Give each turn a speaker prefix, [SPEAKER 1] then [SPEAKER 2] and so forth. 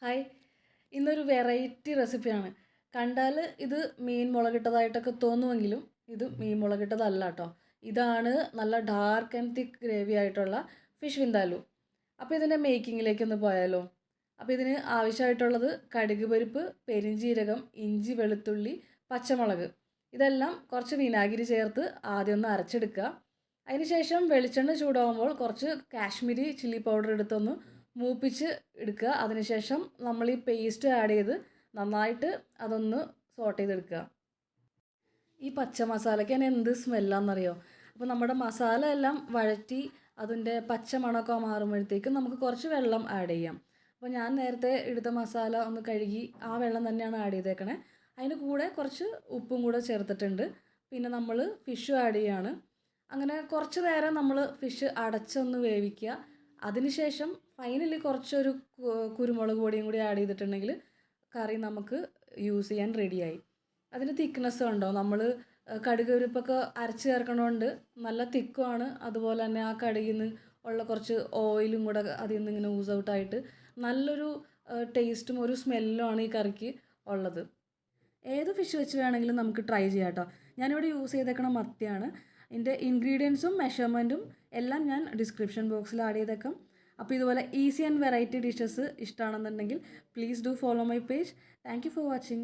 [SPEAKER 1] Hi, ഇന്നൊരു variety റെസിപ്പിയാണ്. കണ്ടാൽ ഇത് മീൻ മുളകിട്ടതായിട്ടൊക്കെ തോന്നുമെങ്കിലും ഇത് മീൻ മുളകിട്ടതല്ല കേട്ടോ. ഇതാണ് നല്ല ഡാർക്ക് ആൻഡ് തിക്ക് ഗ്രേവി ആയിട്ടുള്ള ഫിഷ് വിന്താലു. അപ്പോൾ ഇതിൻ്റെ മേക്കിങ്ങിലേക്കൊന്ന് പോയാലോ? അപ്പോൾ ഇതിന് ആവശ്യമായിട്ടുള്ളത് കടുക് പരിപ്പ്, പെരിഞ്ജീരകം, ഇഞ്ചി, വെളുത്തുള്ളി, പച്ചമുളക്. ഇതെല്ലാം കുറച്ച് വിനാഗിരി ചേർത്ത് ആദ്യം ഒന്ന് അരച്ചെടുക്കുക. അതിനുശേഷം വെളിച്ചെണ്ണ ചൂടാകുമ്പോൾ കുറച്ച് കാശ്മീരി ചില്ലി പൗഡർ എടുത്തൊന്ന് മൂപ്പിച്ച് എടുക്കുക. അതിനുശേഷം നമ്മൾ ഈ പേസ്റ്റ് ആഡ് ചെയ്ത് നന്നായിട്ട് അതൊന്ന് സോട്ട് ചെയ്തെടുക്കുക. ഈ പച്ച മസാലയ്ക്ക് തന്നെ എന്ത് സ്മെല്ലാണെന്നറിയോ? അപ്പോൾ നമ്മുടെ മസാല എല്ലാം വഴറ്റി അതിൻ്റെ പച്ച മണമൊക്കെ മാറുമ്പോഴത്തേക്കും നമുക്ക് കുറച്ച് വെള്ളം ആഡ് ചെയ്യാം. അപ്പോൾ ഞാൻ നേരത്തെ എടുത്ത മസാല ഒന്ന് കഴുകി ആ വെള്ളം തന്നെയാണ് ആഡ് ചെയ്തേക്കണേ. അതിന് കൂടെ കുറച്ച് ഉപ്പും കൂടെ ചേർത്തിട്ടുണ്ട്. പിന്നെ നമ്മൾ ഫിഷും ആഡ് ചെയ്യാണ്. അങ്ങനെ കുറച്ച് നേരം നമ്മൾ ഫിഷ് അടച്ചൊന്ന് വേവിക്കുക. അതിനുശേഷം ഫൈനലി കുറച്ചൊരു കുരുമുളക് പൊടിയും കൂടി ആഡ് ചെയ്തിട്ടുണ്ടെങ്കിൽ കറി നമുക്ക് യൂസ് ചെയ്യാൻ റെഡിയായി. അതിന് തിക്നെസ് ഉണ്ടോ? നമ്മൾ കടുക് പരിപ്പൊക്കെ അരച്ച് ചേർക്കണോണ്ട് നല്ല തിക്കുമാണ്. അതുപോലെ തന്നെ ആ കടുകിൽ നിന്ന് ഉള്ള കുറച്ച് ഓയിലും കൂടെ അതിൽ നിന്ന് ഇങ്ങനെ ഊസ് ഔട്ടായിട്ട് നല്ലൊരു ടേസ്റ്റും ഒരു സ്മെല്ലുമാണ് ഈ കറിക്ക് ഉള്ളത്. ഏത് ഫിഷ് വെച്ച് വേണമെങ്കിലും നമുക്ക് ട്രൈ ചെയ്യാം കേട്ടോ. ഞാനിവിടെ യൂസ് ചെയ്തേക്കണ മത്തിയാണ്. ഇതിൻ്റെ ഇൻഗ്രീഡിയൻസും മെഷർമെൻറ്റും എല്ലാം ഞാൻ ഡിസ്ക്രിപ്ഷൻ ബോക്സിൽ ആഡ് ചെയ്തേക്കാം. അപ്പോൾ ഇതുപോലെ ഈസി ആൻഡ് വെറൈറ്റി ഡിഷസ് ഇഷ്ടമാണെന്നുണ്ടെങ്കിൽ please do follow my page. Thank you for watching.